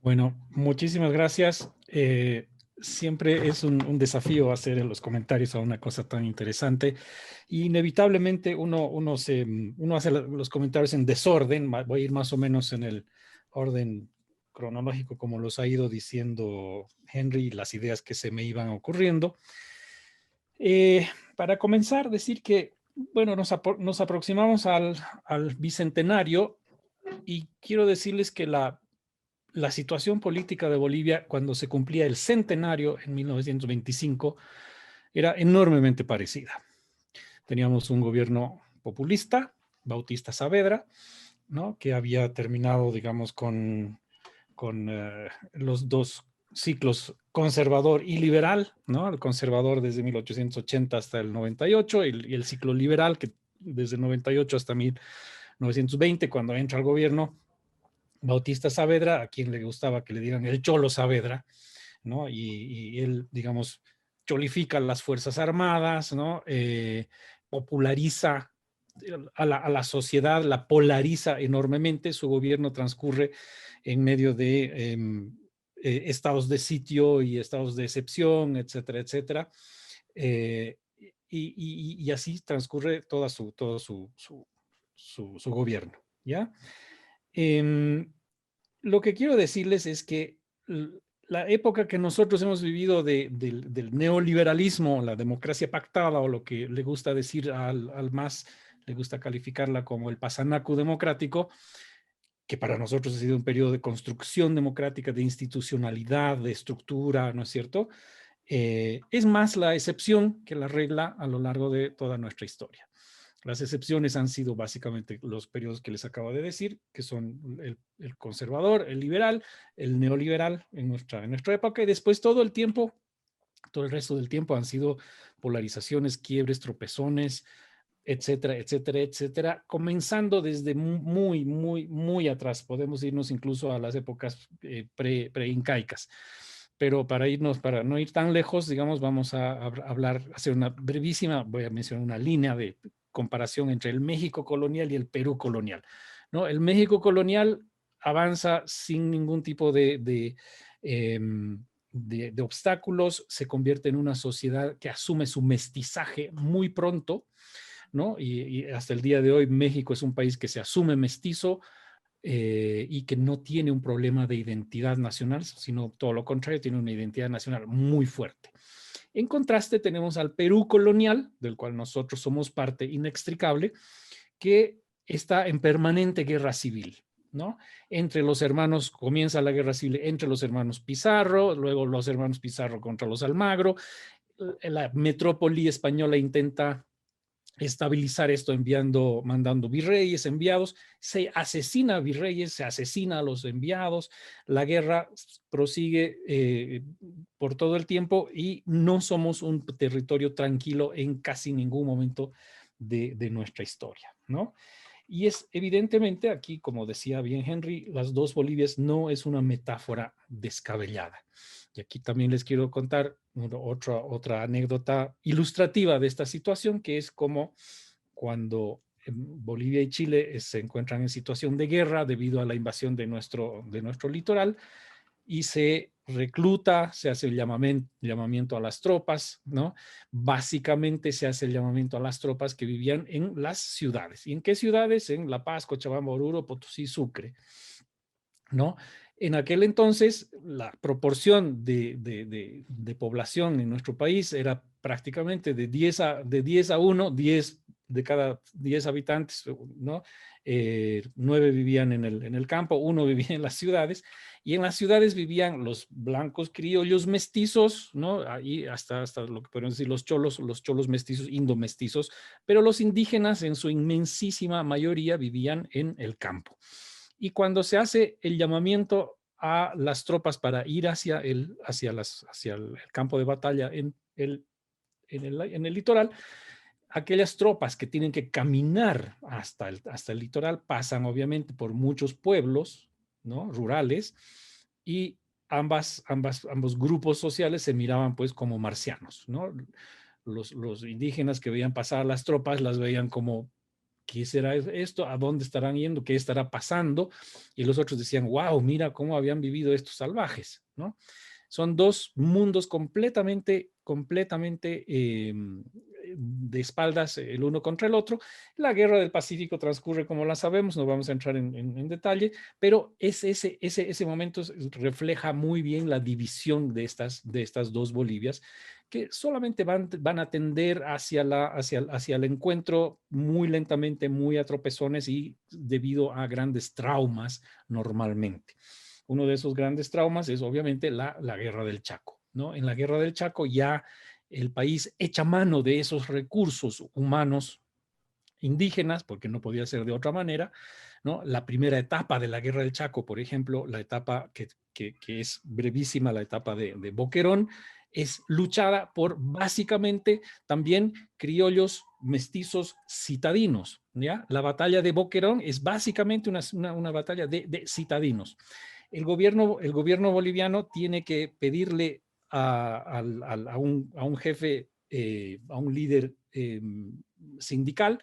Bueno, muchísimas gracias. Siempre es un desafío hacer los comentarios a una cosa tan interesante. Inevitablemente uno hace los comentarios en desorden. Voy a ir más o menos en el orden cronológico como los ha ido diciendo Henry, las ideas que se me iban ocurriendo. Para comenzar, decir que, bueno, nos aproximamos al bicentenario y quiero decirles que la situación política de Bolivia cuando se cumplía el centenario en 1925 era enormemente parecida. Teníamos un gobierno populista, Bautista Saavedra, ¿no? Que había terminado, digamos, con los dos ciclos conservador y liberal, ¿no? El conservador desde 1880 hasta el 98 y el ciclo liberal que desde el 98 hasta 1920, cuando entra al gobierno Bautista Saavedra, a quien le gustaba que le digan el Cholo Saavedra, ¿no? Y él, digamos, cholifica las Fuerzas Armadas, ¿no? Populariza a la sociedad, la polariza enormemente. Su gobierno transcurre en medio de estados de sitio y estados de excepción, etcétera, etcétera. Y así transcurre su gobierno, ¿ya? Lo que quiero decirles es que la época que nosotros hemos vivido del neoliberalismo, la democracia pactada, o lo que le gusta decir al MAS, le gusta calificarla como el pasanacu democrático, que para nosotros ha sido un periodo de construcción democrática, de institucionalidad, de estructura, ¿no es cierto? Es más la excepción que la regla a lo largo de toda nuestra historia. Las excepciones han sido básicamente los periodos que les acabo de decir, que son el conservador, el liberal, el neoliberal en nuestra época, y después todo el resto del tiempo han sido polarizaciones, quiebres, tropezones, etcétera, etcétera, etcétera, comenzando desde muy, muy, muy atrás. Podemos irnos incluso a las épocas pre-incaicas. Pero para no ir tan lejos, digamos, vamos a hacer una brevísima, voy a mencionar una línea de comparación entre el México colonial y el Perú colonial, ¿no? El México colonial avanza sin ningún tipo de obstáculos, se convierte en una sociedad que asume su mestizaje muy pronto, ¿no? Y hasta el día de hoy México es un país que se asume mestizo, y que no tiene un problema de identidad nacional, sino todo lo contrario, tiene una identidad nacional muy fuerte. En contraste, tenemos al Perú colonial, del cual nosotros somos parte inextricable, que está en permanente guerra civil, ¿no? Entre los hermanos, comienza la guerra civil entre los hermanos Pizarro, luego los hermanos Pizarro contra los Almagro. La metrópoli española intenta estabilizar esto mandando virreyes, enviados, se asesina a virreyes, se asesina a los enviados, la guerra prosigue por todo el tiempo y no somos un territorio tranquilo en casi ningún momento de nuestra historia, ¿no? Y es evidentemente aquí, como decía bien Henry, las dos Bolivias no es una metáfora descabellada. Y aquí también les quiero contar otra anécdota ilustrativa de esta situación, que es como cuando Bolivia y Chile se encuentran en situación de guerra debido a la invasión de nuestro litoral, y se recluta, se hace el llamamiento a las tropas, ¿no? Básicamente se hace el llamamiento a las tropas que vivían en las ciudades. ¿Y en qué ciudades? En La Paz, Cochabamba, Oruro, Potosí, Sucre, ¿no? En aquel entonces, la proporción de población en nuestro país era prácticamente de 10 a 1, 10 de cada 10 habitantes, ¿no? 9 vivían en el campo, 1 vivía en las ciudades, y en las ciudades vivían los blancos criollos mestizos, ¿no? Ahí hasta lo que podemos decir los cholos mestizos, indomestizos, pero los indígenas en su inmensísima mayoría vivían en el campo. Y cuando se hace el llamamiento a las tropas para ir hacia el campo de batalla en el litoral, aquellas tropas que tienen que caminar hasta el litoral pasan obviamente por muchos pueblos, ¿no? Rurales, y ambos grupos sociales se miraban pues como marcianos, ¿no? Los indígenas que veían pasar las tropas las veían como ¿qué será esto? ¿A dónde estarán yendo? ¿Qué estará pasando? Y los otros decían, wow, mira cómo habían vivido estos salvajes, ¿no? Son dos mundos completamente de espaldas el uno contra el otro. La guerra del Pacífico transcurre como la sabemos, no vamos a entrar en detalle, pero ese momento refleja muy bien la división de estas dos Bolivias, que solamente van a tender hacia el encuentro muy lentamente, muy a tropezones y debido a grandes traumas normalmente. Uno de esos grandes traumas es obviamente la guerra del Chaco, ¿no? En la guerra del Chaco ya el país echa mano de esos recursos humanos indígenas, porque no podía ser de otra manera, ¿no? La primera etapa de la guerra del Chaco, por ejemplo, la etapa que es brevísima, la etapa de Boquerón, es luchada por básicamente también criollos mestizos citadinos, ¿ya? La batalla de Boquerón es básicamente una batalla de citadinos. El gobierno boliviano tiene que pedirle a un jefe, a un líder sindical,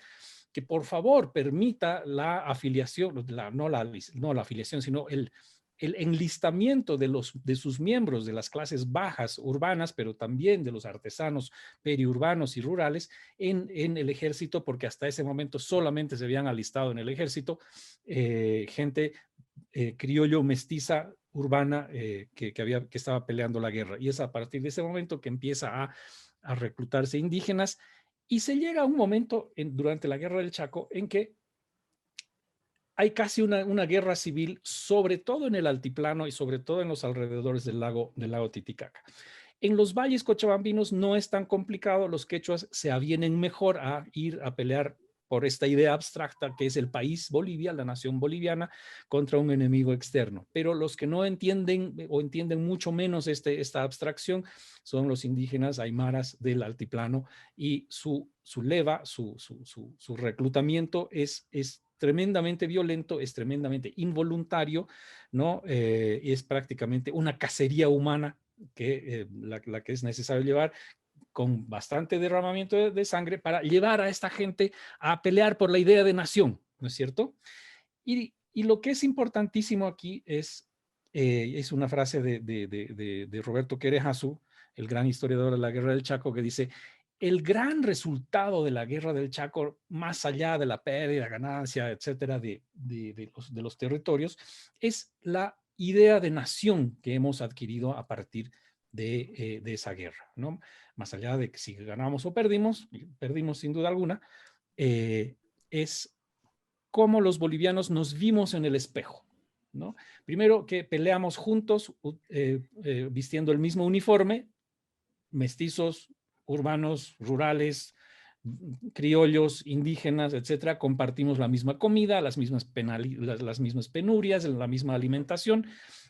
que por favor permita la afiliación, no la afiliación, sino el enlistamiento de sus miembros de las clases bajas urbanas, pero también de los artesanos periurbanos y rurales en el ejército, porque hasta ese momento solamente se habían alistado en el ejército gente criollo mestiza urbana que estaba peleando la guerra. Y es a partir de ese momento que empieza a reclutarse indígenas y se llega a un momento durante la guerra del Chaco en que hay casi una guerra civil, sobre todo en el altiplano y sobre todo en los alrededores del lago Titicaca. En los valles cochabambinos no es tan complicado, los quechuas se avienen mejor a ir a pelear por esta idea abstracta que es el país Bolivia, la nación boliviana, contra un enemigo externo. Pero los que no entienden o entienden mucho menos esta abstracción son los indígenas aymaras del altiplano y su leva, su reclutamiento es tremendamente violento, es tremendamente involuntario, ¿no? Es prácticamente una cacería humana la que es necesario llevar con bastante derramamiento de sangre para llevar a esta gente a pelear por la idea de nación, ¿no es cierto? Y lo que es importantísimo aquí es una frase de Roberto Querejasu, el gran historiador de la Guerra del Chaco, que dice, el gran resultado de la Guerra del Chaco, más allá de la pérdida, ganancia, etcétera, de los territorios, es la idea de nación que hemos adquirido a partir de esa guerra, ¿no? Más allá de que si ganamos o perdimos sin duda alguna, es cómo los bolivianos nos vimos en el espejo, ¿no? Primero que peleamos juntos, vistiendo el mismo uniforme, mestizos, urbanos, rurales, criollos, indígenas, etcétera, compartimos la misma comida, las mismas penurias, la misma alimentación,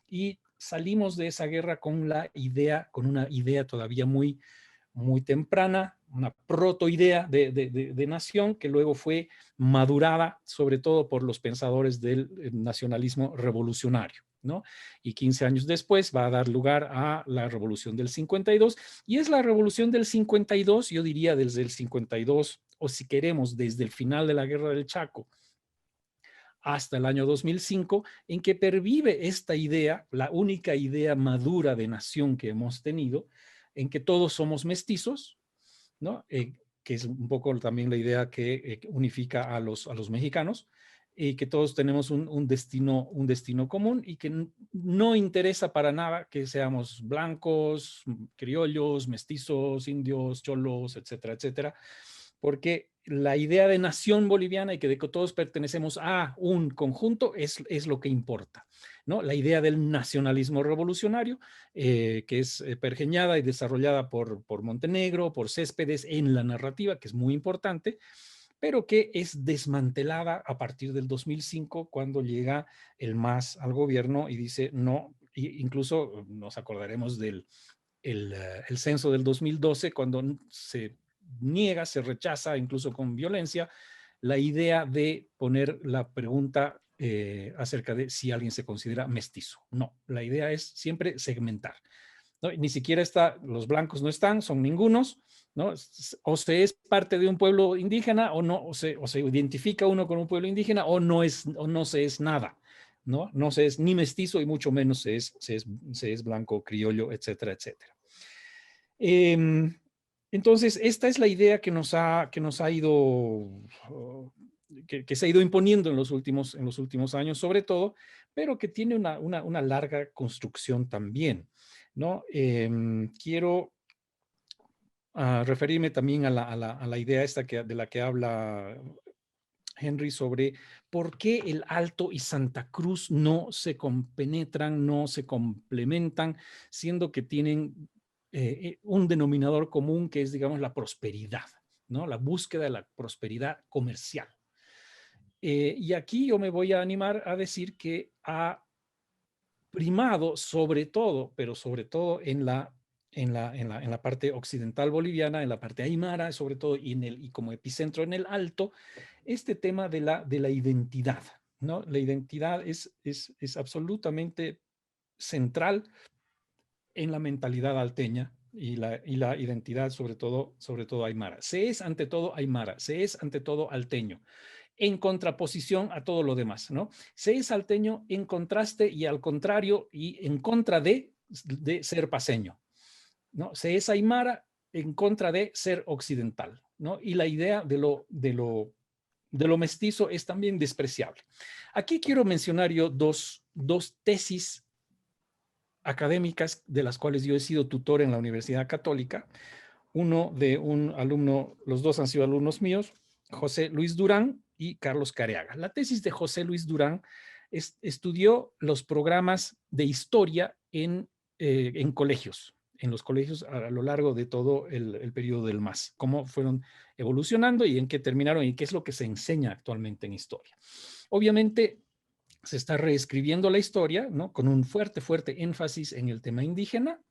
y salimos de esa guerra con una idea todavía muy temprana, una protoidea de nación que luego fue madurada sobre todo por los pensadores del nacionalismo revolucionario, ¿no? Y 15 años después va a dar lugar a la revolución del 52, y es la revolución del 52, yo diría desde el 52, o si queremos, desde el final de la Guerra del Chaco hasta el año 2005, en que pervive esta idea, la única idea madura de nación que hemos tenido, en que todos somos mestizos, ¿no? Que es un poco también la idea que unifica a los mexicanos, y que todos tenemos un destino común y que no interesa para nada que seamos blancos, criollos, mestizos, indios, cholos, etcétera, etcétera, porque la idea de nación boliviana y que de que todos pertenecemos a un conjunto es lo que importa, ¿no? La idea del nacionalismo revolucionario, que es pergeñada y desarrollada por Montenegro, por Céspedes en la narrativa, que es muy importante, pero que es desmantelada a partir del 2005 cuando llega el MAS al gobierno y dice no, incluso nos acordaremos el censo del 2012 cuando se niega, se rechaza, incluso con violencia, la idea de poner la pregunta acerca de si alguien se considera mestizo. No, la idea es siempre segmentar. ¿no? Ni siquiera está, los blancos no están, son ningunos, ¿no? O se es parte de un pueblo indígena o no, o se identifica uno con un pueblo indígena o no se es nada, ¿no? No se es ni mestizo y mucho menos se es blanco, criollo, etcétera, etcétera. Entonces, esta es la idea que nos ha ido, que se ha ido imponiendo en los últimos años, sobre todo, pero que tiene una larga construcción también, ¿no? Quiero referirme también a la idea esta de la que habla Henry sobre por qué el Alto y Santa Cruz no se compenetran, no se complementan, siendo que tienen un denominador común que es, digamos, la prosperidad, ¿no? La búsqueda de la prosperidad comercial. Y aquí yo me voy a animar a decir que ha primado sobre todo, pero sobre todo en la parte occidental boliviana, en la parte aymara, sobre todo, y como epicentro en el Alto, este tema de la identidad, ¿no? La identidad es absolutamente central en la mentalidad alteña y la identidad sobre todo aymara. Se es ante todo aymara, se es ante todo alteño, en contraposición a todo lo demás, ¿no? Se es salteño en contraste y al contrario y en contra de ser paseño, ¿no? Se es aymara en contra de ser occidental, ¿no? Y la idea de lo mestizo es también despreciable. Aquí quiero mencionar yo dos tesis académicas de las cuales yo he sido tutor en la Universidad Católica. Uno de un alumno, los dos han sido alumnos míos, José Luis Durán y Carlos Careaga. La tesis de José Luis Durán estudió los programas de historia en colegios, en los colegios a lo largo de todo el periodo del MAS, cómo fueron evolucionando y en qué terminaron y qué es lo que se enseña actualmente en historia. Obviamente se está reescribiendo la historia, ¿no? Con un fuerte énfasis en el tema indígena,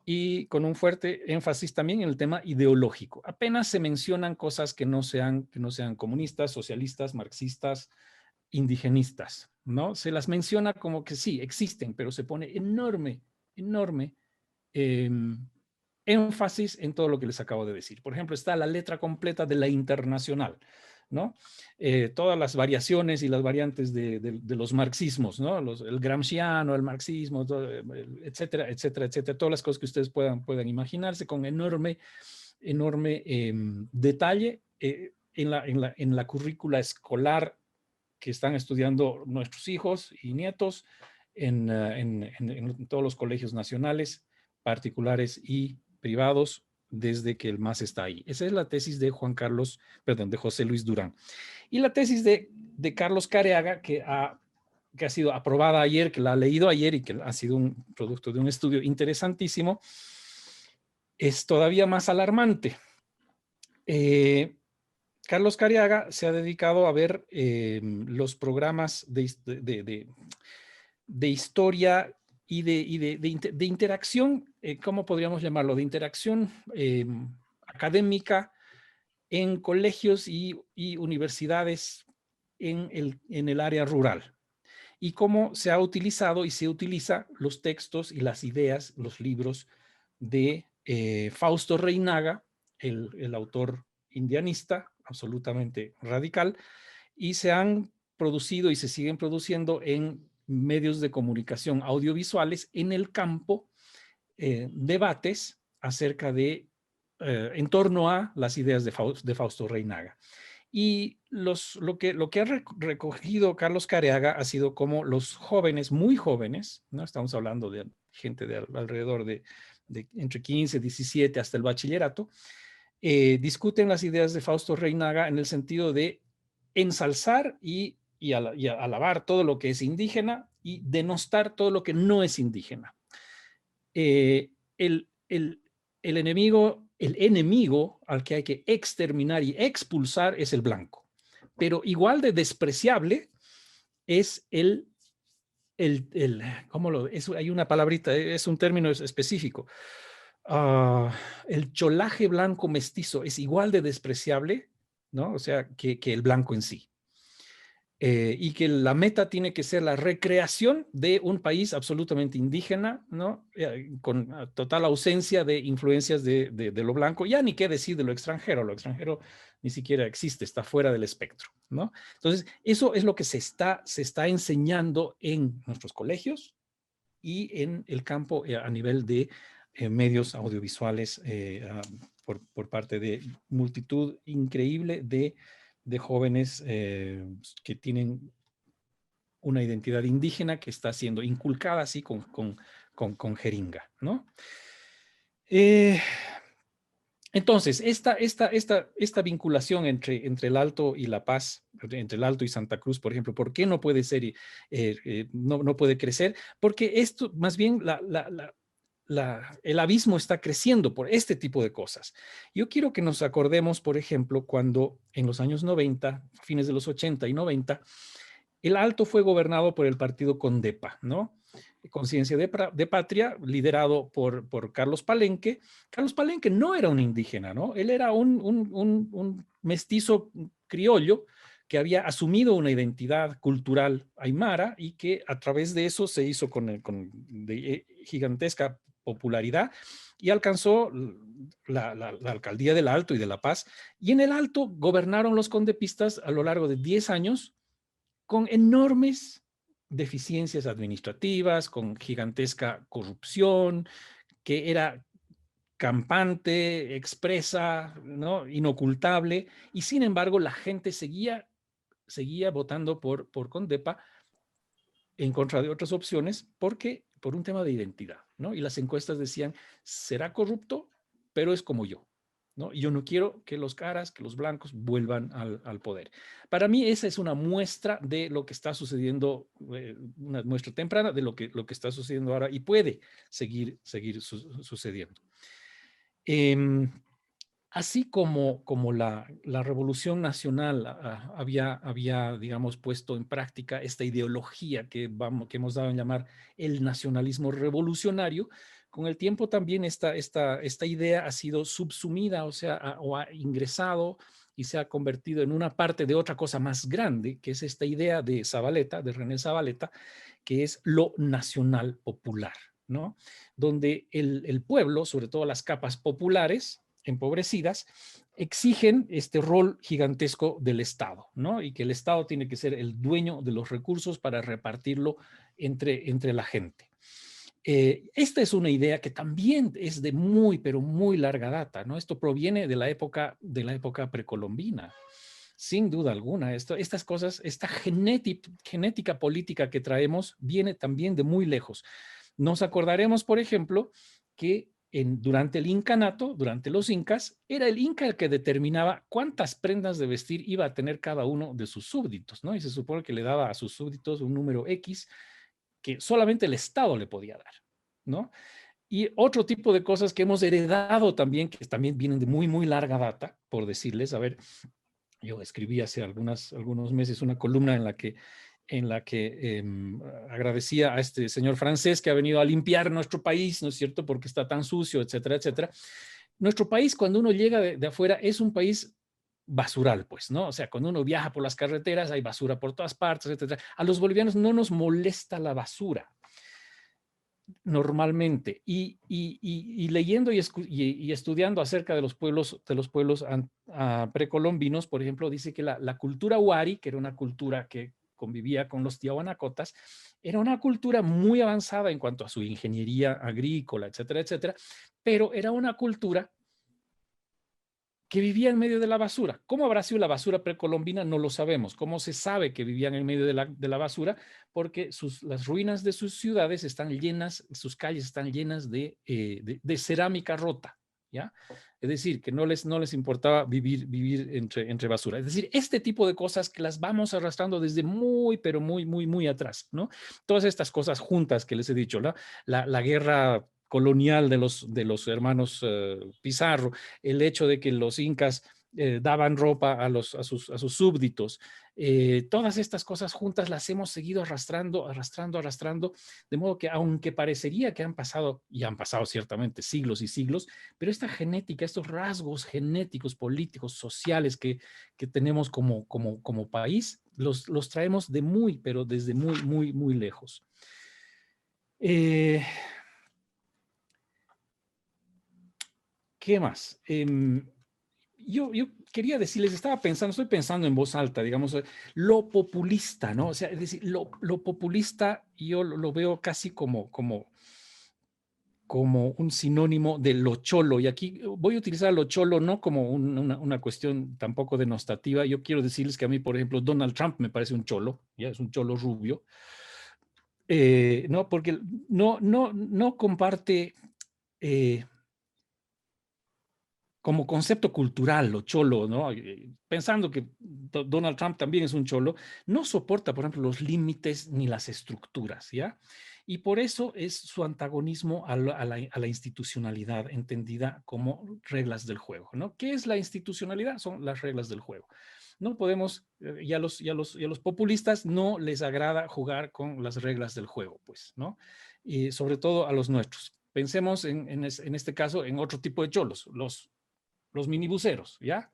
y con un fuerte énfasis también en el tema ideológico. Apenas se mencionan cosas que no sean comunistas, socialistas, marxistas, indigenistas, ¿no? Se las menciona como que sí, existen, pero se pone enorme eh, énfasis en todo lo que les acabo de decir. Por ejemplo, está la letra completa de la Internacional, ¿no? Todas las variaciones y las variantes de los marxismos, ¿no? El gramsciano, el marxismo, todo, etcétera, etcétera, etcétera. Todas las cosas que ustedes puedan imaginarse con enorme detalle en la currícula escolar que están estudiando nuestros hijos y nietos en todos los colegios nacionales, particulares y privados, desde que el MAS está ahí. Esa es la tesis de de José Luis Durán. Y la tesis de Carlos Careaga, que ha sido aprobada ayer, que la ha leído ayer y que ha sido un producto de un estudio interesantísimo, es todavía más alarmante. Carlos Careaga se ha dedicado a ver los programas de historia y de interacción, ¿cómo podríamos llamarlo? De interacción académica en colegios y universidades en el área rural. Y cómo se ha utilizado y se utiliza los textos y las ideas, los libros de Fausto Reinaga, el autor indianista, absolutamente radical, y se han producido y se siguen produciendo en medios de comunicación audiovisuales en el campo debates acerca en torno a las ideas de Fausto Reinaga. Y lo que ha recogido Carlos Careaga ha sido como los jóvenes, muy jóvenes, ¿no? Estamos hablando de gente de alrededor de entre 15, 17 hasta el bachillerato, discuten las ideas de Fausto Reinaga en el sentido de ensalzar y alabar todo lo que es indígena y denostar todo lo que no es indígena. El enemigo al que hay que exterminar y expulsar es el blanco, pero igual de despreciable es hay una palabrita, es un término específico. El cholaje blanco mestizo es igual de despreciable, ¿no? O sea, que el blanco en sí. y que la meta tiene que ser la recreación de un país absolutamente indígena, ¿no? Con total ausencia de influencias de lo blanco, ya ni qué decir de lo extranjero ni siquiera existe, está fuera del espectro, ¿no? Entonces, eso es lo que se está enseñando en nuestros colegios y en el campo a nivel de medios audiovisuales por parte de multitud increíble de jóvenes que tienen una identidad indígena que está siendo inculcada así con jeringa, ¿no? Eh, entonces, esta vinculación entre el Alto y La Paz, entre el Alto y Santa Cruz, por ejemplo, ¿por qué no puede ser, no puede crecer? Porque esto, más bien, el abismo está creciendo por este tipo de cosas. Yo quiero que nos acordemos, por ejemplo, cuando en los años 90, fines de los 80 y 90, el Alto fue gobernado por el partido Condepa, ¿no? Conciencia de Patria, liderado por Carlos Palenque. Carlos Palenque no era un indígena, ¿no? Él era un mestizo criollo que había asumido una identidad cultural aymara y que a través de eso se hizo con gigantesca popularidad y alcanzó la alcaldía del Alto y de La Paz. Y en el Alto gobernaron los condepistas a lo largo de 10 años con enormes deficiencias administrativas, con gigantesca corrupción, que era campante, expresa, ¿no? Inocultable, y sin embargo la gente seguía votando por Condepa en contra de otras opciones porque por un tema de identidad, ¿no? Y las encuestas decían, será corrupto, pero es como yo, ¿no? Y yo no quiero que los caras, que los blancos vuelvan al poder. Para mí esa es una muestra de lo que está sucediendo, una muestra temprana de lo que está sucediendo ahora y puede seguir sucediendo. Así como la Revolución Nacional había, digamos, puesto en práctica esta ideología que hemos dado en llamar el nacionalismo revolucionario, con el tiempo también esta idea ha sido subsumida, o sea, ha ingresado y se ha convertido en una parte de otra cosa más grande, que es esta idea de Zabaleta, de René Zabaleta, que es lo nacional popular, ¿no? Donde el pueblo, sobre todo las capas populares, empobrecidas, exigen este rol gigantesco del Estado, ¿no? Y que el Estado tiene que ser el dueño de los recursos para repartirlo entre la gente. Esta es una idea que también es de muy, pero muy larga data, ¿no? Esto proviene de la época precolombina, sin duda alguna. Estas cosas, esta genética política que traemos viene también de muy lejos. Nos acordaremos, por ejemplo, que durante el incanato, durante los incas, era el inca el que determinaba cuántas prendas de vestir iba a tener cada uno de sus súbditos, ¿no? Y se supone que le daba a sus súbditos un número X que solamente el Estado le podía dar, ¿no? Y otro tipo de cosas que hemos heredado también, que también vienen de muy, muy larga data, por decirles, a ver, yo escribí hace algunos meses una columna en la que agradecía a este señor francés que ha venido a limpiar nuestro país, ¿no es cierto?, porque está tan sucio, etcétera, etcétera. Nuestro país, cuando uno llega de afuera, es un país basural, pues, ¿no? O sea, cuando uno viaja por las carreteras, hay basura por todas partes, etcétera. A los bolivianos no nos molesta la basura normalmente. Y leyendo y estudiando acerca de los pueblos precolombinos, por ejemplo, dice que la cultura Wari, que era una cultura que convivía con los tiahuanacotas, era una cultura muy avanzada en cuanto a su ingeniería agrícola, etcétera, etcétera, pero era una cultura que vivía en medio de la basura. ¿Cómo habrá sido la basura precolombina? No lo sabemos. ¿Cómo se sabe que vivían en medio de la basura? Porque las ruinas de sus ciudades están llenas, sus calles están llenas de cerámica rota, ¿ya? Es decir, que no les importaba vivir entre basura. Es decir, este tipo de cosas que las vamos arrastrando desde muy, pero muy, muy, muy atrás, ¿no? Todas estas cosas juntas que les he dicho, ¿no? La guerra colonial de los hermanos Pizarro, el hecho de que los incas daban ropa a sus súbditos, Todas estas cosas juntas las hemos seguido arrastrando, arrastrando, arrastrando, de modo que aunque parecería que han pasado, y han pasado ciertamente siglos y siglos, pero esta genética, estos rasgos genéticos, políticos, sociales que tenemos como país, los traemos de muy, pero desde muy, muy, muy lejos. ¿Qué más? Yo quería decirles, estoy pensando en voz alta, digamos, lo populista, ¿no? O sea, es decir, lo populista yo lo veo casi como un sinónimo de lo cholo. Y aquí voy a utilizar lo cholo no como una cuestión tampoco denostativa. Yo quiero decirles que a mí, por ejemplo, Donald Trump me parece un cholo, ya es un cholo rubio, ¿no? Porque no comparte... Eh, como concepto cultural, lo cholo, ¿no? Pensando que Donald Trump también es un cholo, no soporta, por ejemplo, los límites ni las estructuras, ¿ya? Y por eso es su antagonismo a la institucionalidad entendida como reglas del juego, ¿no? ¿Qué es la institucionalidad? Son las reglas del juego. No podemos, y a los populistas no les agrada jugar con las reglas del juego, pues, ¿no? Y sobre todo a los nuestros. Pensemos en este caso en otro tipo de cholos, los minibuseros, ¿ya?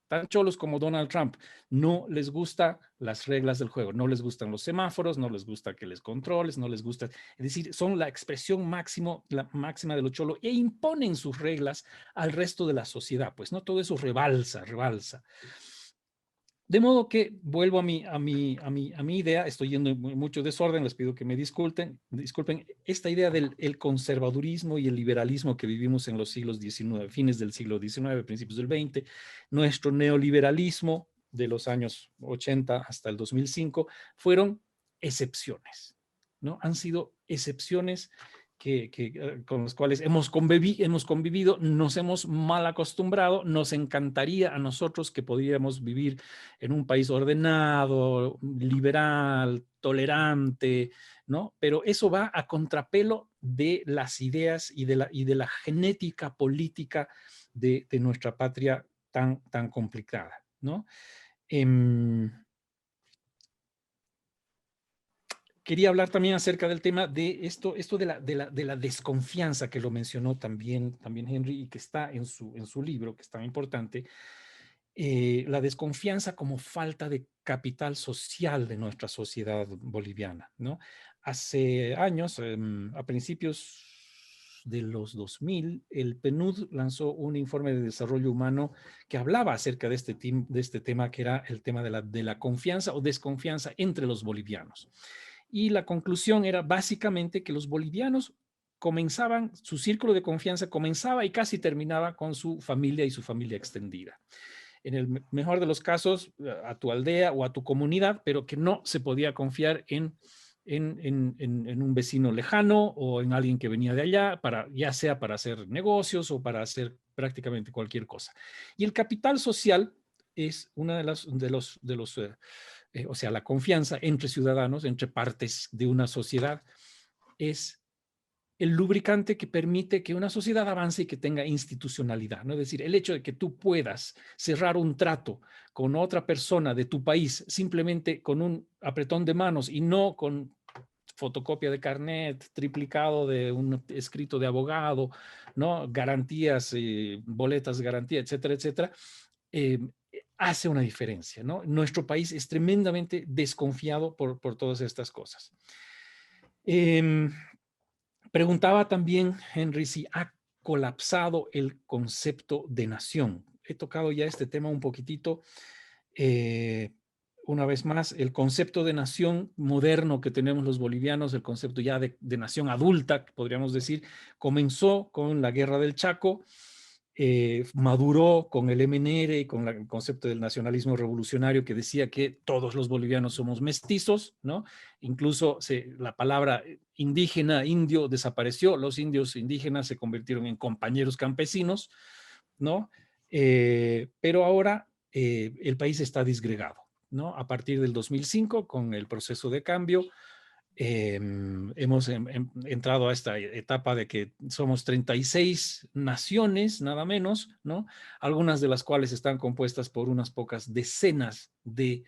Tan cholos como Donald Trump. No les gustan las reglas del juego, no les gustan los semáforos, no les gusta que les controles, no les gusta, es decir, son la expresión la máxima de lo cholo e imponen sus reglas al resto de la sociedad, pues no todo eso rebalsa. De modo que vuelvo a mi idea, estoy yendo en mucho desorden, les pido que me disculpen, esta idea del conservadurismo y el liberalismo que vivimos en los siglos XIX, fines del siglo XIX, principios del XX, nuestro neoliberalismo de los años 80 hasta el 2005, fueron excepciones, ¿no? Han sido excepciones con los cuales hemos convivido, nos hemos mal acostumbrado, nos encantaría a nosotros que podíamos vivir en un país ordenado, liberal, tolerante, ¿no? Pero eso va a contrapelo de las ideas y de la genética política de nuestra patria tan complicada, ¿no? Eh, Quería hablar también acerca del tema de esto de la desconfianza que lo mencionó también Henry y que está en su libro, que es tan importante, la desconfianza como falta de capital social de nuestra sociedad boliviana, ¿no? Hace años, a principios de los 2000, el PNUD lanzó un informe de desarrollo humano que hablaba acerca de este tema, que era el tema de la confianza o desconfianza entre los bolivianos. Y la conclusión era básicamente que los bolivianos su círculo de confianza comenzaba y casi terminaba con su familia y su familia extendida. En el mejor de los casos, a tu aldea o a tu comunidad, pero que no se podía confiar en un vecino lejano o en alguien que venía de allá, ya sea para hacer negocios o para hacer prácticamente cualquier cosa. Y el capital social es una o sea, la confianza entre ciudadanos, entre partes de una sociedad, es el lubricante que permite que una sociedad avance y que tenga institucionalidad, ¿no? Es decir, el hecho de que tú puedas cerrar un trato con otra persona de tu país simplemente con un apretón de manos y no con fotocopia de carnet, triplicado de un escrito de abogado, ¿no? Garantías, boletas de garantía, etcétera, etcétera, eh, hace una diferencia, ¿no? Nuestro país es tremendamente desconfiado por todas estas cosas. Eh, Preguntaba también, Henry, si ha colapsado el concepto de nación. He tocado ya este tema un poquitito. Eh, una vez más, el concepto de nación moderno que tenemos los bolivianos, el concepto ya de nación adulta, podríamos decir, comenzó con la Guerra del Chaco, maduró con el MNR y con el concepto del nacionalismo revolucionario que decía que todos los bolivianos somos mestizos, ¿no? Incluso la palabra indígena, indio, desapareció, los indios indígenas se convirtieron en compañeros campesinos, ¿no? Pero ahora el país está disgregado, ¿no? A partir del 2005, con el proceso de cambio, hemos entrado a esta etapa de que somos 36 naciones, nada menos, ¿no? Algunas de las cuales están compuestas por unas pocas decenas de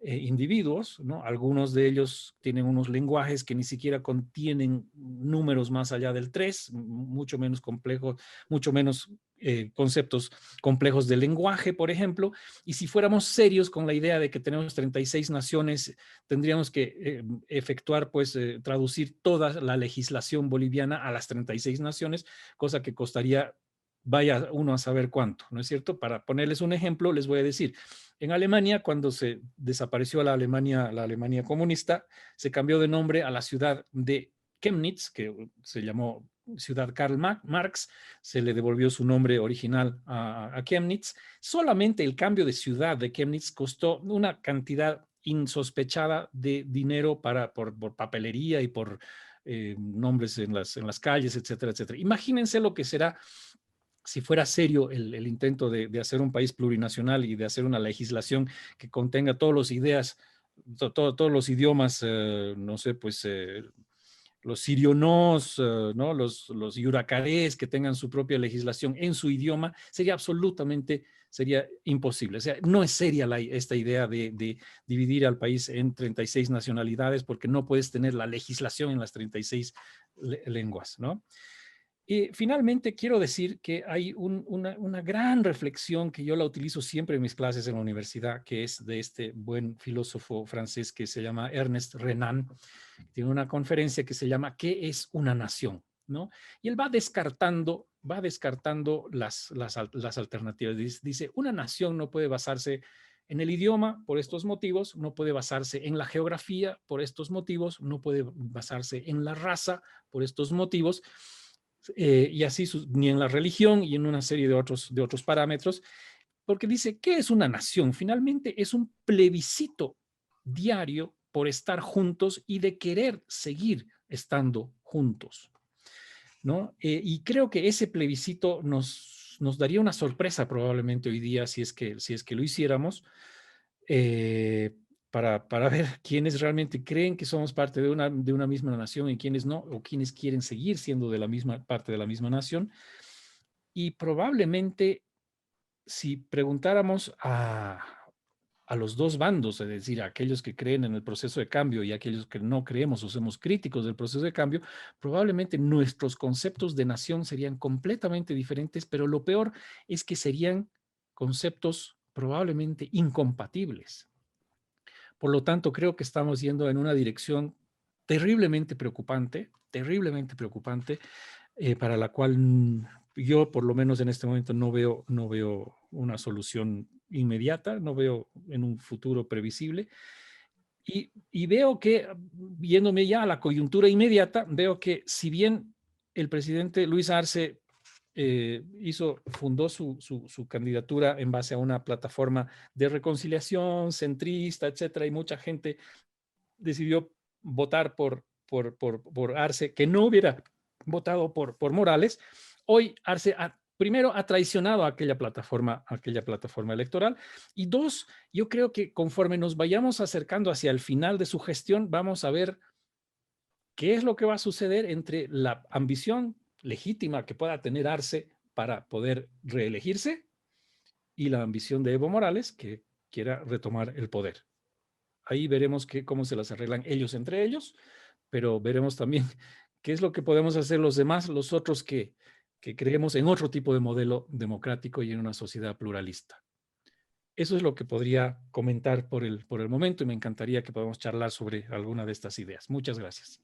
individuos, ¿no? Algunos de ellos tienen unos lenguajes que ni siquiera contienen números más allá del 3, mucho menos complejos, mucho menos conceptos complejos de lenguaje, por ejemplo. Y si fuéramos serios con la idea de que tenemos 36 naciones, tendríamos que efectuar, pues, traducir toda la legislación boliviana a las 36 naciones, cosa que costaría, vaya uno a saber cuánto, ¿no es cierto? Para ponerles un ejemplo, les voy a decir, en Alemania, cuando se desapareció la Alemania comunista, se cambió de nombre a la ciudad de Chemnitz, que se llamó ciudad Karl Marx, se le devolvió su nombre original a Chemnitz. Solamente el cambio de ciudad de Chemnitz costó una cantidad insospechada de dinero por papelería y por nombres en las calles, etcétera, etcétera. Imagínense lo que será si fuera serio el intento de hacer un país plurinacional y de hacer una legislación que contenga todas las ideas, todos los idiomas, no sé, pues los sirionos, ¿no? los yuracarés que tengan su propia legislación en su idioma, sería imposible. O sea, no es seria esta idea de dividir al país en 36 nacionalidades porque no puedes tener la legislación en las 36 lenguas, ¿no? Y finalmente quiero decir que hay una gran reflexión que yo la utilizo siempre en mis clases en la universidad, que es de este buen filósofo francés que se llama Ernest Renan. Tiene una conferencia que se llama ¿Qué es una nación? ¿No? Y él va descartando las alternativas. Dice, una nación no puede basarse en el idioma por estos motivos, no puede basarse en la geografía por estos motivos, no puede basarse en la raza por estos motivos, y así ni en la religión y en una serie de otros parámetros, porque dice, ¿qué es una nación? Finalmente es un plebiscito diario por estar juntos y de querer seguir estando juntos, ¿no? Y creo que ese plebiscito nos daría una sorpresa probablemente hoy día si es que lo hiciéramos, eh, para ver quiénes realmente creen que somos parte de una misma nación y quiénes no, o quiénes quieren seguir siendo de la misma parte de la misma nación. Y probablemente si preguntáramos a los dos bandos, es decir, a aquellos que creen en el proceso de cambio y a aquellos que no creemos o somos críticos del proceso de cambio, probablemente nuestros conceptos de nación serían completamente diferentes, pero lo peor es que serían conceptos probablemente incompatibles. Por lo tanto, creo que estamos yendo en una dirección terriblemente preocupante, para la cual yo, por lo menos en este momento, no veo una solución inmediata, no veo en un futuro previsible. Y veo que, viéndome ya a la coyuntura inmediata, veo que si bien el presidente Luis Arce fundó su candidatura en base a una plataforma de reconciliación centrista, etcétera, y mucha gente decidió votar por Arce, que no hubiera votado por Morales. Hoy Arce primero ha traicionado a aquella plataforma electoral, y dos, yo creo que conforme nos vayamos acercando hacia el final de su gestión, vamos a ver qué es lo que va a suceder entre la ambición legítima que pueda tener Arce para poder reelegirse y la ambición de Evo Morales, que quiera retomar el poder. Ahí veremos cómo se las arreglan ellos entre ellos, pero veremos también qué es lo que podemos hacer los demás, los otros que creemos en otro tipo de modelo democrático y en una sociedad pluralista. Eso es lo que podría comentar por el momento, y me encantaría que podamos charlar sobre alguna de estas ideas. Muchas gracias.